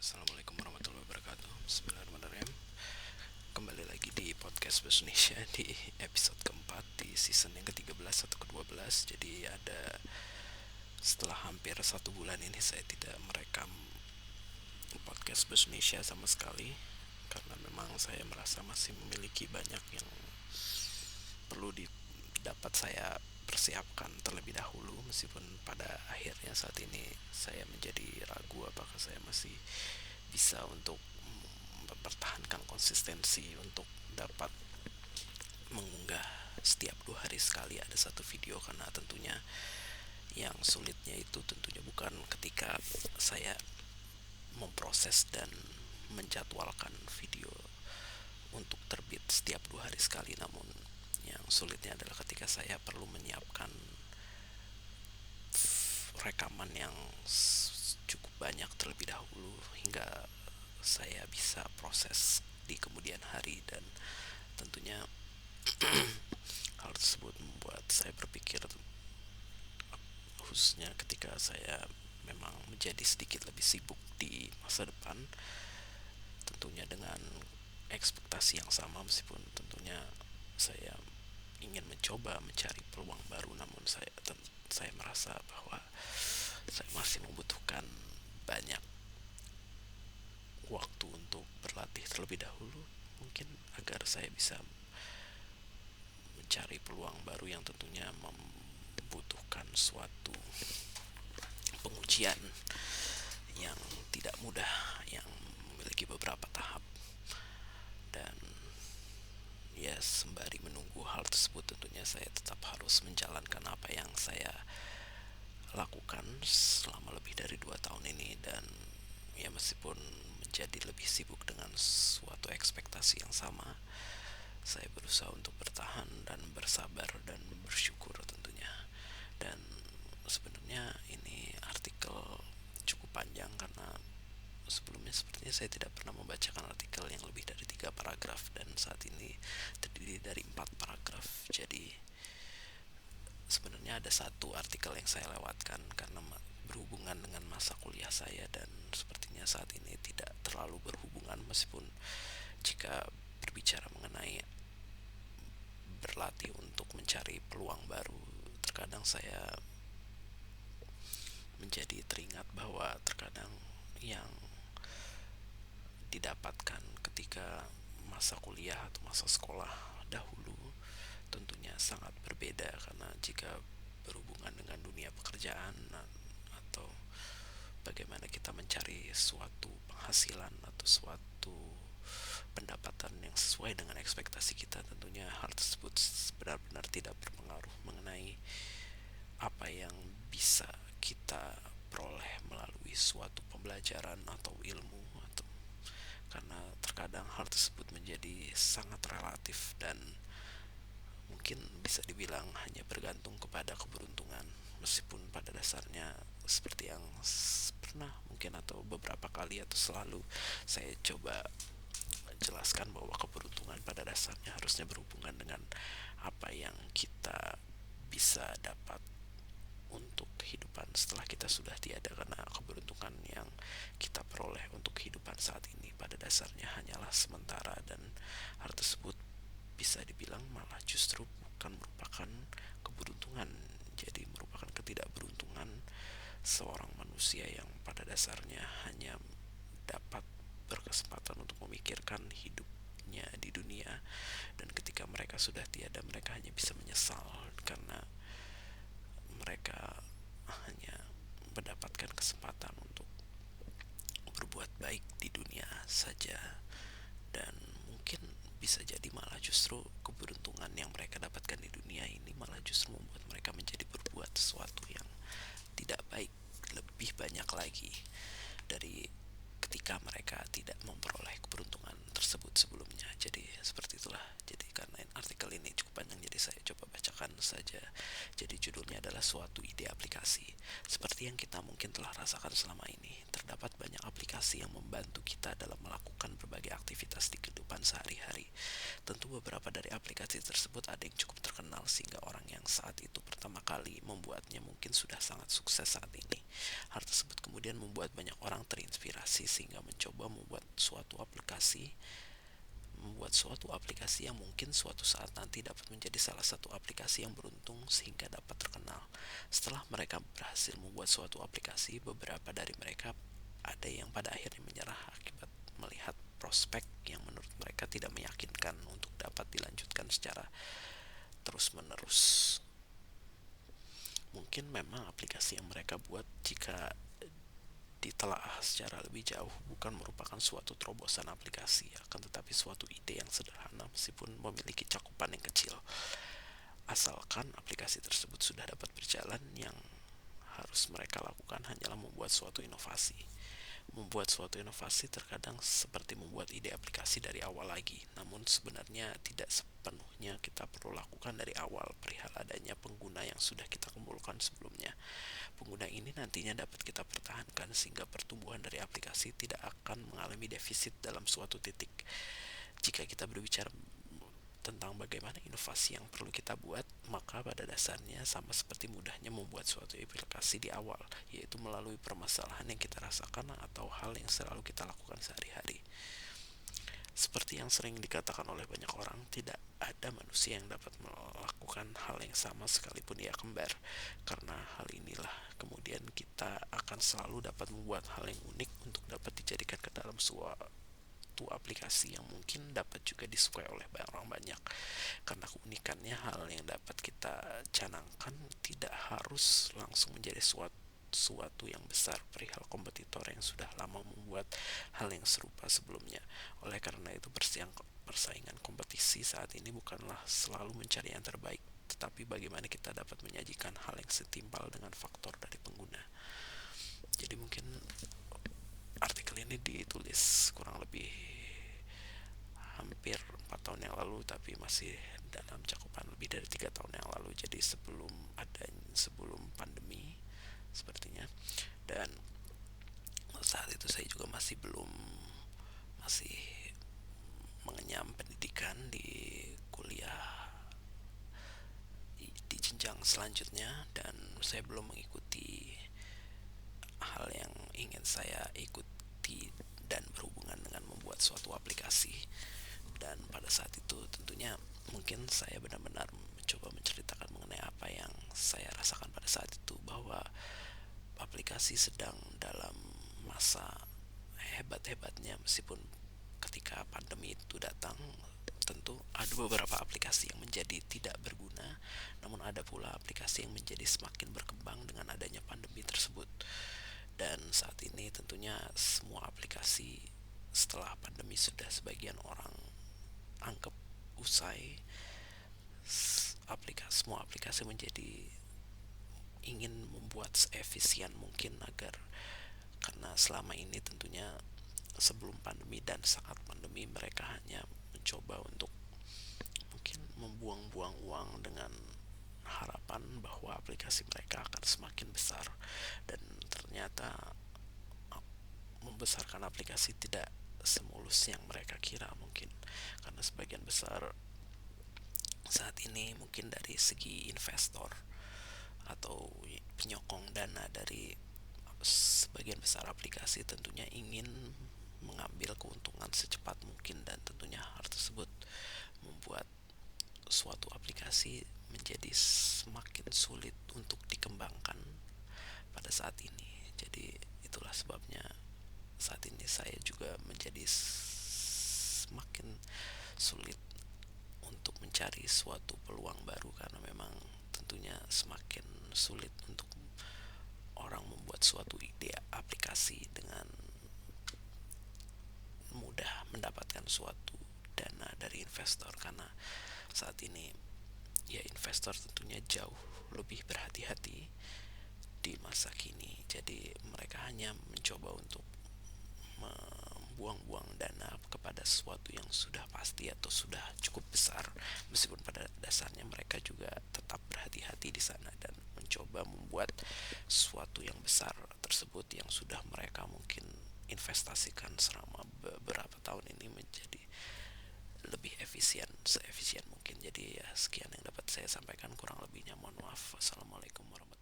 Assalamualaikum warahmatullahi wabarakatuh. Bismillahirrahmanirrahim. Kembali lagi di podcast Bahasa Indonesia di episode keempat di season yang ke-13 atau ke-12. Jadi ada setelah hampir 1 bulan ini saya tidak merekam podcast Bahasa Indonesia sama sekali, karena memang saya merasa masih memiliki banyak yang perlu dapat saya persiapkan terlebih dahulu, meskipun pada akhirnya saat ini saya menjadi ragu apakah saya masih bisa untuk mempertahankan konsistensi untuk dapat mengunggah setiap 2 hari sekali ada satu video. Karena tentunya yang sulitnya itu tentunya bukan ketika saya memproses dan menjadwalkan video untuk terbit setiap 2 hari sekali, namun yang sulitnya adalah ketika saya perlu menyiapkan rekaman yang cukup banyak terlebih dahulu hingga saya bisa proses di kemudian hari. Dan tentunya hal tersebut membuat saya berpikir, khususnya ketika saya memang menjadi sedikit lebih sibuk di masa depan, tentunya dengan ekspektasi yang sama, meskipun tentunya saya ingin mencoba mencari peluang baru, namun saya merasa bahwa saya masih membutuhkan banyak waktu untuk berlatih terlebih dahulu, mungkin agar saya bisa mencari peluang baru yang tentunya membutuhkan suatu pengujian yang tidak mudah, yang memiliki beberapa tahap. Dan ya, sembari menunggu hal tersebut, tentunya saya tetap harus menjalankan apa yang saya lakukan selama lebih dari 2 tahun ini. Dan ya, meskipun menjadi lebih sibuk dengan suatu ekspektasi yang sama, saya berusaha untuk bertahan dan bersabar dan bersyukur tentunya. Dan sebenarnya ini artikel cukup panjang, karena sebelumnya sepertinya saya tidak pernah membacakan artikel yang lebih dari 3 paragraf, dan saat ini terdiri dari 4 paragraf. Jadi sebenarnya ada satu artikel yang saya lewatkan karena berhubungan dengan masa kuliah saya, dan sepertinya saat ini tidak terlalu berhubungan, meskipun jika berbicara mengenai berlatih untuk mencari peluang baru, terkadang saya menjadi teringat bahwa terkadang yang didapatkan ketika masa kuliah atau masa sekolah dahulu tentunya sangat berbeda. Karena jika berhubungan dengan dunia pekerjaan atau bagaimana kita mencari suatu penghasilan atau suatu pendapatan yang sesuai dengan ekspektasi kita, tentunya hal tersebut benar-benar tidak berpengaruh mengenai apa yang bisa kita peroleh melalui suatu pembelajaran atau ilmu, atau karena terkadang hal tersebut menjadi sangat relatif dan mungkin bisa dibilang hanya bergantung kepada keberuntungan. Meskipun pada dasarnya seperti yang pernah mungkin atau beberapa kali atau selalu saya coba jelaskan, bahwa keberuntungan pada dasarnya harusnya berhubungan dengan apa yang kita bisa dapat untuk kehidupan setelah kita sudah tiada. Karena keberuntungan yang kita peroleh untuk kehidupan saat ini pada dasarnya hanyalah sementara, dan hal tersebut bisa dibilang malah justru bukan merupakan keberuntungan, jadi merupakan ketidakberuntungan seorang manusia yang pada dasarnya hanya dapat berkesempatan untuk memikirkan hidupnya di dunia, dan ketika mereka sudah tiada, mereka hanya bisa menyesal karena mereka hanya mendapatkan kesempatan untuk berbuat baik di dunia saja. Dan mungkin bisa jadi malah justru keberuntungan yang mereka dapatkan di dunia ini malah justru membuat mereka menjadi berbuat sesuatu yang tidak baik lebih banyak lagi dari ketika mereka tidak memperoleh keberuntungan tersebut sebelumnya. Jadi seperti itulah. Jadi karena artikel ini cukup panjang, jadi saya coba bacakan saja. Jadi judulnya adalah suatu ide aplikasi. Seperti yang kita mungkin telah rasakan selama ini, terdapat banyak aplikasi yang membantu kita dalam melakukan berbagai aktivitas di kehidupan sehari-hari. Tentu beberapa dari aplikasi tersebut ada yang cukup terkenal sehingga orang yang saat itu pertama kali membuatnya mungkin sudah sangat sukses saat ini. Hal tersebut kemudian membuat banyak orang terinspirasi aplikasi sehingga mencoba membuat suatu aplikasi yang mungkin suatu saat nanti dapat menjadi salah satu aplikasi yang beruntung sehingga dapat terkenal. Setelah mereka berhasil membuat suatu aplikasi, beberapa dari mereka ada yang pada akhirnya menyerah akibat melihat prospek yang menurut mereka tidak meyakinkan untuk dapat dilanjutkan secara terus-menerus. Mungkin memang aplikasi yang mereka buat, jika ditelaah secara lebih jauh, bukan merupakan suatu terobosan aplikasi, akan tetapi suatu ide yang sederhana meskipun memiliki cakupan yang kecil. Asalkan aplikasi tersebut sudah dapat berjalan, yang harus mereka lakukan hanyalah membuat suatu inovasi. Membuat suatu inovasi terkadang seperti membuat ide aplikasi dari awal lagi, namun sebenarnya tidak sepenuhnya kita perlu lakukan dari awal perihal adanya pengguna yang sudah kita kumpulkan sebelumnya. Pengguna ini nantinya dapat kita pertahankan sehingga pertumbuhan dari aplikasi tidak akan mengalami defisit dalam suatu titik. Jika kita berbicara tentang bagaimana inovasi yang perlu kita buat, maka pada dasarnya sama seperti mudahnya membuat suatu aplikasi di awal, yaitu melalui permasalahan yang kita rasakan atau hal yang selalu kita lakukan sehari-hari. Seperti yang sering dikatakan oleh banyak orang, tidak ada manusia yang dapat melakukan hal yang sama sekalipun ia kembar. Karena hal inilah kemudian kita akan selalu dapat membuat hal yang unik untuk dapat dijadikan ke dalam suatu aplikasi yang mungkin dapat juga disukai oleh orang banyak. Karena keunikannya, hal yang dapat kita canangkan tidak harus langsung menjadi suatu yang besar perihal kompetitor yang sudah lama membuat hal yang serupa sebelumnya. Oleh karena itu, persaingan kompetisi saat ini bukanlah selalu mencari yang terbaik, tetapi bagaimana kita dapat menyajikan hal yang setimpal dengan faktor dari pengguna. Jadi mungkin artikel ini ditulis kurang lebih hampir 4 tahun yang lalu, tapi masih dalam cakupan lebih dari 3 tahun yang lalu. Jadi sebelum pandemi sepertinya. Dan saat itu saya juga masih mengenyam pendidikan di kuliah di jenjang selanjutnya, dan saya belum mengikuti hal yang ingin saya ikuti dan berhubungan dengan membuat suatu aplikasi. Dan pada saat itu tentunya mungkin saya benar-benar mencoba menceritakan mengenai apa yang saya rasakan pada saat itu, bahwa aplikasi sedang dalam masa hebat-hebatnya. Meskipun ketika pandemi itu datang, tentu ada beberapa aplikasi yang menjadi tidak berguna, namun ada pula aplikasi yang menjadi semakin berkembang dengan adanya pandemi tersebut. Dan saat ini tentunya semua aplikasi setelah pandemi sudah sebagian orang anggap usai, semua aplikasi menjadi ingin membuat seefisien mungkin karena selama ini tentunya sebelum pandemi dan saat pandemi mereka hanya mencoba untuk mungkin membuang-buang uang dengan harapan bahwa aplikasi mereka akan semakin besar, dan ternyata membesarkan aplikasi tidak semulus yang mereka kira mungkin, karena sebagian besar saat ini mungkin dari segi investor atau penyokong dana dari sebagian besar aplikasi tentunya ingin mengambil keuntungan secepat mungkin, dan tentunya hal tersebut membuat suatu aplikasi menjadi semakin sulit untuk dikembangkan pada saat ini. Jadi itulah sebabnya saat ini saya juga menjadi semakin sulit untuk mencari suatu peluang baru, karena memang tentunya semakin sulit untuk orang membuat suatu ide aplikasi dengan mudah mendapatkan suatu dana dari investor, karena saat ini ya investor tentunya jauh lebih berhati-hati di masa kini. Jadi mereka hanya mencoba untuk membuang-buang dana kepada sesuatu yang sudah pasti atau sudah cukup besar, meskipun pada dasarnya mereka juga tetap berhati-hati di sana dan mencoba membuat sesuatu yang besar tersebut yang sudah mereka mungkin investasikan selama beberapa tahun ini menjadi lebih seefisien mungkin. Jadi ya sekian yang dapat saya sampaikan, kurang lebihnya mohon maaf. Wassalamualaikum warahmatullahi wabarakatuh.